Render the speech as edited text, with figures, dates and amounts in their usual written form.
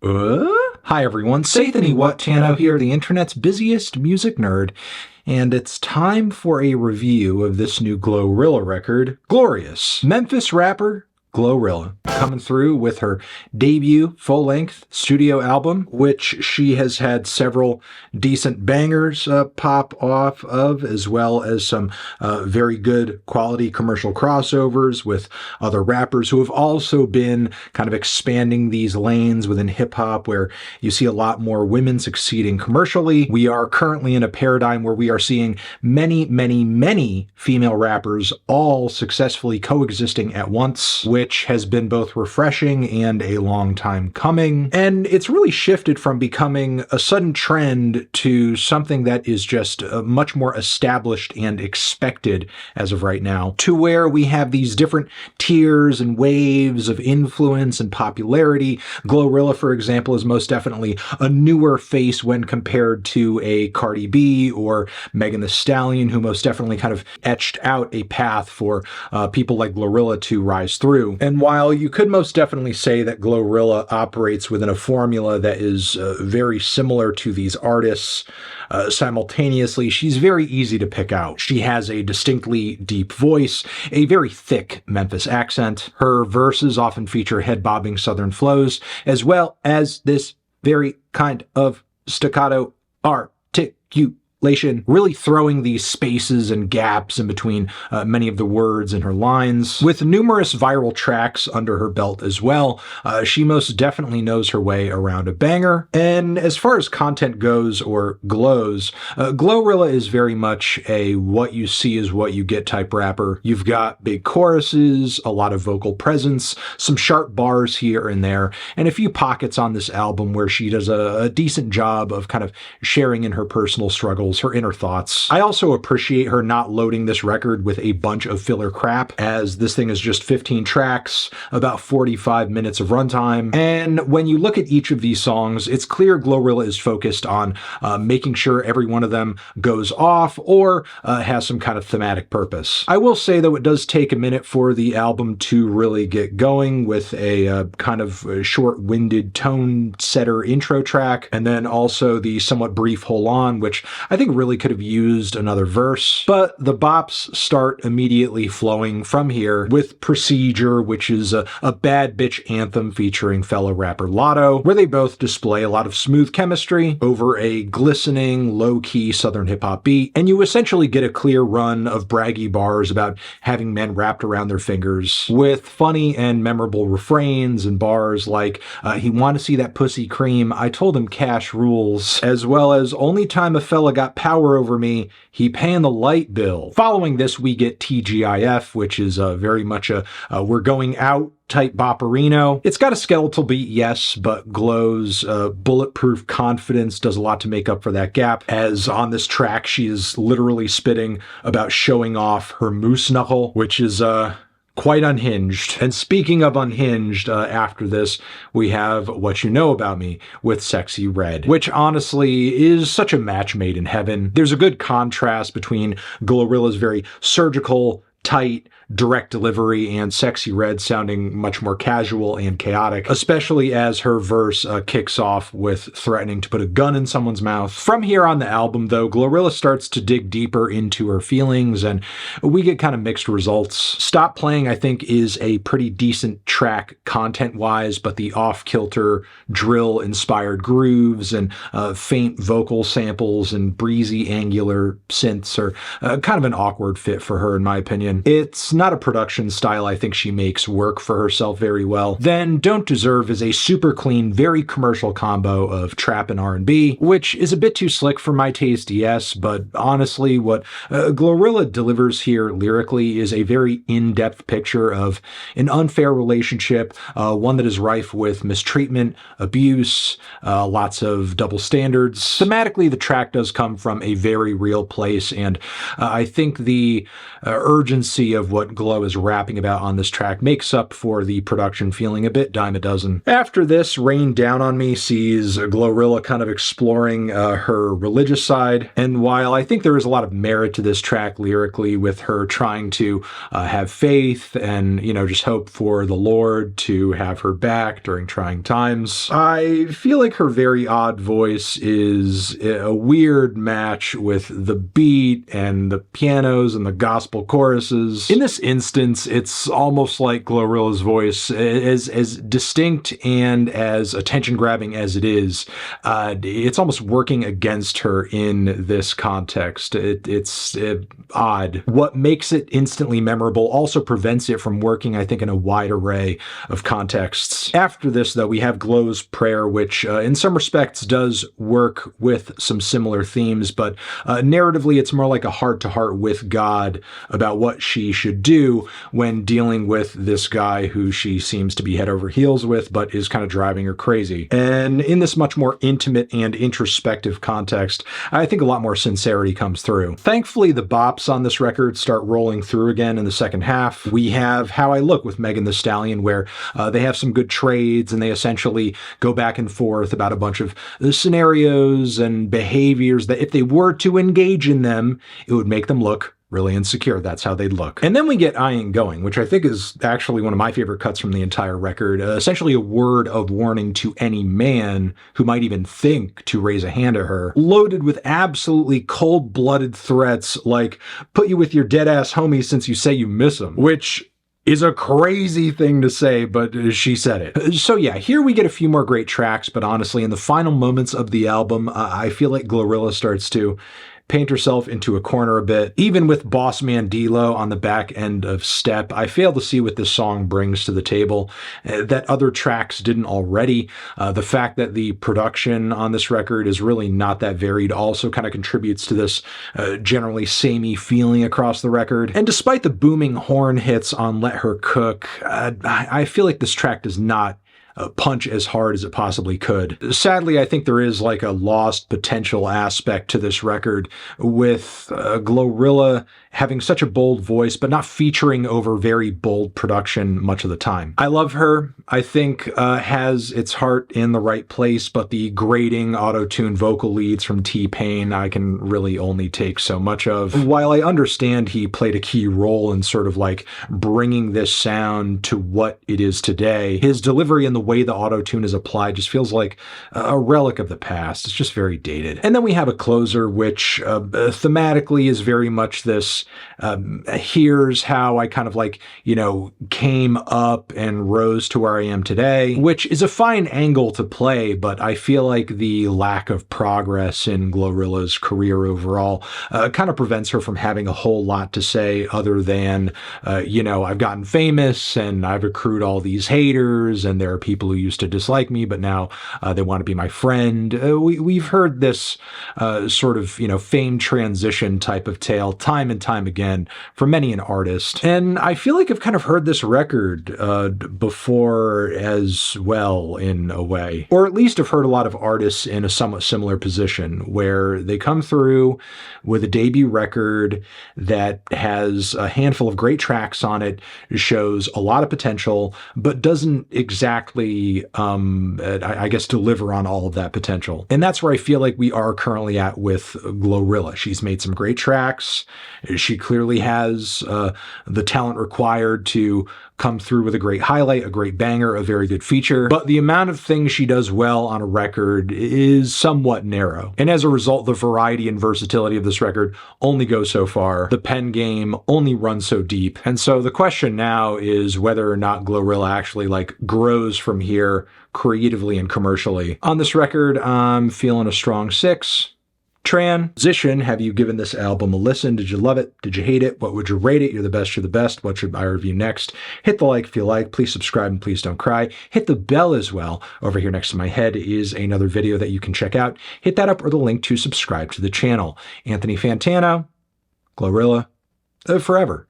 Hi everyone, Sathany WHATCHU here, the internet's busiest music nerd, and it's time for a review of this new GloRilla record, Glorious. Memphis rapper GloRilla, coming through with her debut full-length studio album, which she has had several decent bangers pop off of, as well as some very good quality commercial crossovers with other rappers who have also been kind of expanding these lanes within hip-hop where you see a lot more women succeeding commercially. We are currently in a paradigm where we are seeing many female rappers all successfully coexisting at once, which has been both refreshing and a long time coming. And it's really shifted from becoming a sudden trend to something that is just much more established and expected as of right now, to where we have these different tiers and waves of influence and popularity. GloRilla, for example, is most definitely a newer face when compared to a Cardi B or Megan Thee Stallion, who most definitely kind of etched out a path for people like GloRilla to rise through. And while you could most definitely say that GloRilla operates within a formula that is very similar to these artists, simultaneously, she's very easy to pick out. She has a distinctly deep voice, a very thick Memphis accent. Her verses often feature head-bobbing southern flows, as well as this very kind of staccato articulation, really throwing these spaces and gaps in between many of the words in her lines. With numerous viral tracks under her belt as well, she most definitely knows her way around a banger. And as far as content goes, or GLO'S, GloRilla is very much a what you see is what you get type rapper. You've got big choruses, a lot of vocal presence, some sharp bars here and there, and a few pockets on this album where she does a decent job of kind of sharing in her personal struggles, her inner thoughts. I also appreciate her not loading this record with a bunch of filler crap, as this thing is just 15 tracks, about 45 minutes of runtime. And when you look at each of these songs, it's clear GloRilla is focused on making sure every one of them goes off or has some kind of thematic purpose. I will say, though, it does take a minute for the album to really get going, with a kind of short-winded tone setter intro track, and then also the somewhat brief Hold On, which I think really could have used another verse. But the bops start immediately flowing from here, with Procedure, which is a bad bitch anthem featuring fellow rapper Lotto, where they both display a lot of smooth chemistry over a glistening, low-key southern hip-hop beat, and you essentially get a clear run of braggy bars about having men wrapped around their fingers, with funny and memorable refrains and bars like, he want to see that pussy cream, I told him cash rules, as well as only time a fella got power over me, he paying the light bill. Following this, we get TGIF, which is very much a we're going out type bopperino. It's got a skeletal beat, yes, but GLO'S bulletproof confidence does a lot to make up for that gap, as on this track she is literally spitting about showing off her moose knuckle, which is quite unhinged. And speaking of unhinged, after this, we have What You Know About Me with Sexy Red, which honestly is such a match made in heaven. There's a good contrast between GloRilla's very surgical, tight, direct delivery and Sexy Red sounding much more casual and chaotic, especially as her verse kicks off with threatening to put a gun in someone's mouth. From here on the album, though, GloRilla starts to dig deeper into her feelings, and we get kind of mixed results. Stop Playing, I think, is a pretty decent track content-wise, but the off-kilter, drill-inspired grooves and faint vocal samples and breezy, angular synths are kind of an awkward fit for her, in my opinion. It's not a production style I think she makes work for herself very well. Then Don't Deserve is a super clean, very commercial combo of trap and R&B, which is a bit too slick for my taste, yes, but honestly, what GloRilla delivers here lyrically is a very in-depth picture of an unfair relationship, one that is rife with mistreatment, abuse, lots of double standards. Thematically, the track does come from a very real place, and I think the urgency of what what GLOW is rapping about on this track makes up for the production feeling a bit dime a dozen. After this, Rain Down on Me sees GloRilla kind of exploring her religious side, and while I think there is a lot of merit to this track lyrically with her trying to have faith and, just hope for the Lord to have her back during trying times, I feel like her very odd voice is a weird match with the beat and the pianos and the gospel choruses. In this instance, it's almost like GloRilla's voice, as distinct and as attention-grabbing as it is, it's almost working against her in this context. It's odd. What makes it instantly memorable also prevents it from working, I think, in a wide array of contexts. After this, though, we have GLO'S prayer, which in some respects does work with some similar themes, but narratively it's more like a heart-to-heart with God about what she should do when dealing with this guy who she seems to be head over heels with, but is kind of driving her crazy. And in this much more intimate and introspective context, I think a lot more sincerity comes through. Thankfully, the bops on this record start rolling through again in the second half. We have How I Look with Megan Thee Stallion, where they have some good trades and they essentially go back and forth about a bunch of scenarios and behaviors that if they were to engage in them, it would make them look really insecure. That's how they'd look. And then we get I Ain't Going, which I think is actually one of my favorite cuts from the entire record. Essentially a word of warning to any man who might even think to raise a hand at her, loaded with absolutely cold-blooded threats like, put you with your dead-ass homie since you say you miss him, which is a crazy thing to say, but she said it. So yeah, here we get a few more great tracks, but honestly, in the final moments of the album, I feel like GloRilla starts to paint herself into a corner a bit. Even with Boss Man D-Lo on the back end of Step, I fail to see what this song brings to the table that other tracks didn't already. The fact that the production on this record is really not that varied also kind of contributes to this generally samey feeling across the record. And despite the booming horn hits on Let Her Cook, I feel like this track does not punch as hard as it possibly could. Sadly, I think there is like a lost potential aspect to this record with GloRilla having such a bold voice, but not featuring over very bold production much of the time. I love her. I think has its heart in the right place, but the grating auto-tune vocal leads from T-Pain I can really only take so much of. While I understand he played a key role in sort of like bringing this sound to what it is today, his delivery and the way the auto-tune is applied just feels like a relic of the past. It's just very dated. And then we have a closer, which thematically is very much this, here's how I kind of like, came up and rose to where I am today, which is a fine angle to play, but I feel like the lack of progress in GloRilla's career overall kind of prevents her from having a whole lot to say other than, I've gotten famous and I've accrued all these haters and there are people who used to dislike me, but now they want to be my friend. We've heard this sort of, fame transition type of tale time and time again from many an artist. And I feel like I've kind of heard this record before as well in a way, or at least I've heard a lot of artists in a somewhat similar position where they come through with a debut record that has a handful of great tracks on it, shows a lot of potential, but doesn't exactly, I guess, deliver on all of that potential. And that's where I feel like we are currently at with GloRilla. She's made some great tracks. She clearly has the talent required to come through with a great highlight, a great banger, a very good feature, but the amount of things she does well on a record is somewhat narrow. And as a result, the variety and versatility of this record only goes so far. The pen game only runs so deep. And so the question now is whether or not GloRilla actually grows from here creatively and commercially. On this record, I'm feeling a strong 6. Transition, have you given this album a listen? Did you love it? Did you hate it? What would you rate it? You're the best, you're the best. What should I review next? Hit the like if you like. Please subscribe and please don't cry. Hit the bell as well. Over here next to my head is another video that you can check out. Hit that up or the link to subscribe to the channel. Anthony Fantano, GloRilla, forever.